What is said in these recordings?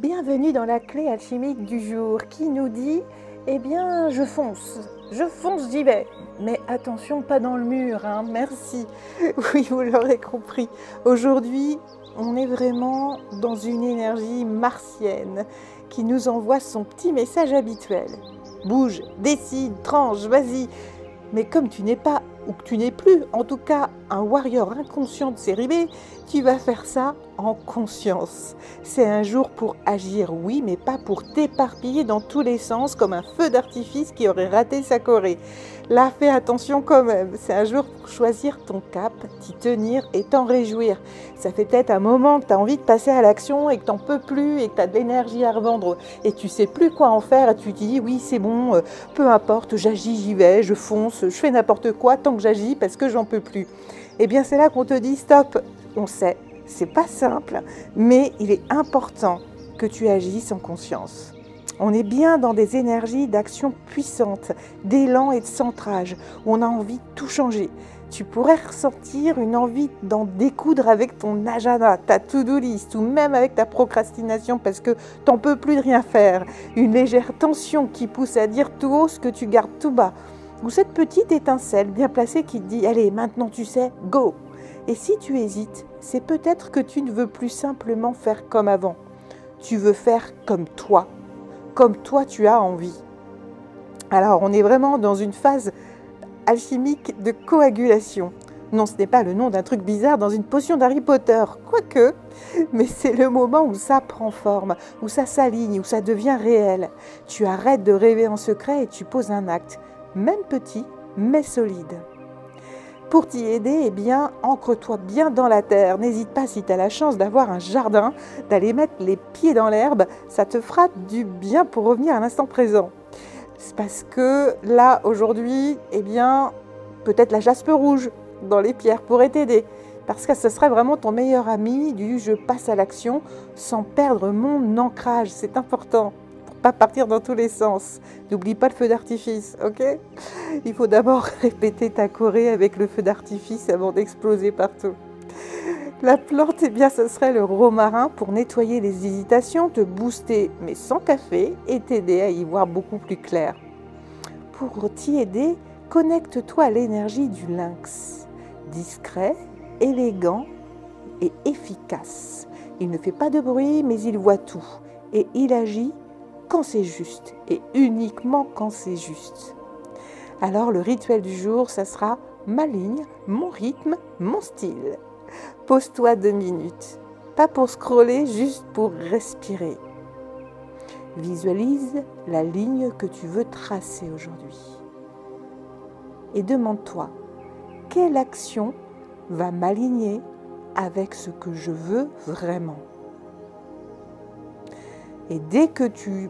Bienvenue dans la clé alchimique du jour qui nous dit, eh bien, je fonce, j'y vais. Mais attention, pas dans le mur, hein, merci. Oui, vous l'aurez compris. Aujourd'hui, on est vraiment dans une énergie martienne qui nous envoie son petit message habituel. Bouge, décide, tranche, vas-y. Mais comme tu n'es pas, ou que tu n'es plus, en tout cas, un warrior inconscient de série B, tu vas faire ça en conscience. C'est un jour pour agir, oui, mais pas pour t'éparpiller dans tous les sens comme un feu d'artifice qui aurait raté sa Corée. Là, fais attention quand même. C'est un jour pour choisir ton cap, t'y tenir et t'en réjouir. Ça fait peut-être un moment que tu as envie de passer à l'action et que t'en peux plus et que tu as de l'énergie à revendre et tu sais plus quoi en faire et tu te dis oui, c'est bon, peu importe, j'agis, j'y vais, je fonce, je fais n'importe quoi tant que j'agis parce que j'en peux plus. Eh bien, c'est là qu'on te dit stop. On sait, c'est pas simple, mais il est important que tu agisses en conscience. On est bien dans des énergies d'action puissantes, d'élan et de centrage, où on a envie de tout changer. Tu pourrais ressentir une envie d'en découdre avec ton agenda, ta to-do list, ou même avec ta procrastination parce que t'en peux plus de rien faire. Une légère tension qui pousse à dire tout haut ce que tu gardes tout bas. Ou cette petite étincelle bien placée qui te dit « Allez, maintenant tu sais, go !» Et si tu hésites, c'est peut-être que tu ne veux plus simplement faire comme avant. Tu veux faire comme toi tu as envie. Alors, on est vraiment dans une phase alchimique de coagulation. Non, ce n'est pas le nom d'un truc bizarre dans une potion d'Harry Potter, quoique, mais c'est le moment où ça prend forme, où ça s'aligne, où ça devient réel. Tu arrêtes de rêver en secret et tu poses un acte, même petit, mais solide. Pour t'y aider, eh bien, ancre-toi bien dans la terre. N'hésite pas, si tu as la chance d'avoir un jardin, d'aller mettre les pieds dans l'herbe. Ça te fera du bien pour revenir à l'instant présent. C'est parce que là, aujourd'hui, eh bien, peut-être la jaspe rouge dans les pierres pourrait t'aider. Parce que ce serait vraiment ton meilleur ami du « je passe à l'action » sans perdre mon ancrage. C'est important. Pas partir dans tous les sens. N'oublie pas le feu d'artifice, ok? Il faut d'abord répéter ta Corée avec le feu d'artifice avant d'exploser partout. La plante, eh bien, ce serait le romarin pour nettoyer les hésitations, te booster, mais sans café, et t'aider à y voir beaucoup plus clair. Pour t'y aider, connecte-toi à l'énergie du lynx. Discret, élégant et efficace. Il ne fait pas de bruit, mais il voit tout. Et il agit quand c'est juste et uniquement quand c'est juste. Alors le rituel du jour, ça sera ma ligne, mon rythme, mon style. Pose-toi 2 minutes, pas pour scroller, juste pour respirer. Visualise la ligne que tu veux tracer aujourd'hui. Et demande-toi, quelle action va m'aligner avec ce que je veux vraiment ? Et dès que tu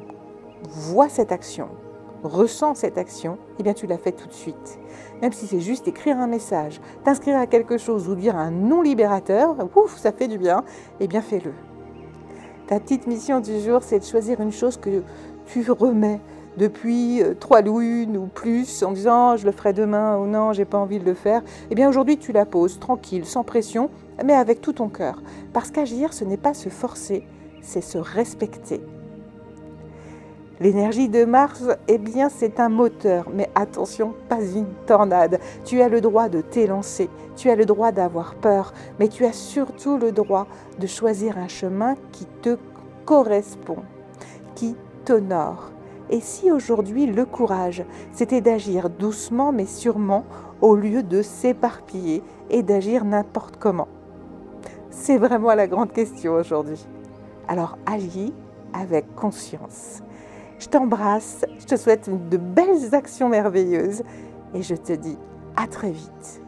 vois cette action, ressens cette action, eh bien tu la fais tout de suite. Même si c'est juste écrire un message, t'inscrire à quelque chose ou dire un nom libérateur, ouf, ça fait du bien, eh bien fais-le. Ta petite mission du jour, c'est de choisir une chose que tu remets depuis 3 lunes ou plus en disant je le ferai demain ou non, j'ai pas envie de le faire. Eh bien aujourd'hui tu la poses tranquille, sans pression, mais avec tout ton cœur. Parce qu'agir, ce n'est pas se forcer, c'est se respecter. L'énergie de Mars, eh bien, c'est un moteur, mais attention, pas une tornade. Tu as le droit de t'élancer, tu as le droit d'avoir peur, mais tu as surtout le droit de choisir un chemin qui te correspond, qui t'honore. Et si aujourd'hui, le courage, c'était d'agir doucement mais sûrement, au lieu de s'éparpiller et d'agir n'importe comment? C'est vraiment la grande question aujourd'hui. Alors agis avec conscience. Je t'embrasse, je te souhaite de belles actions merveilleuses et je te dis à très vite.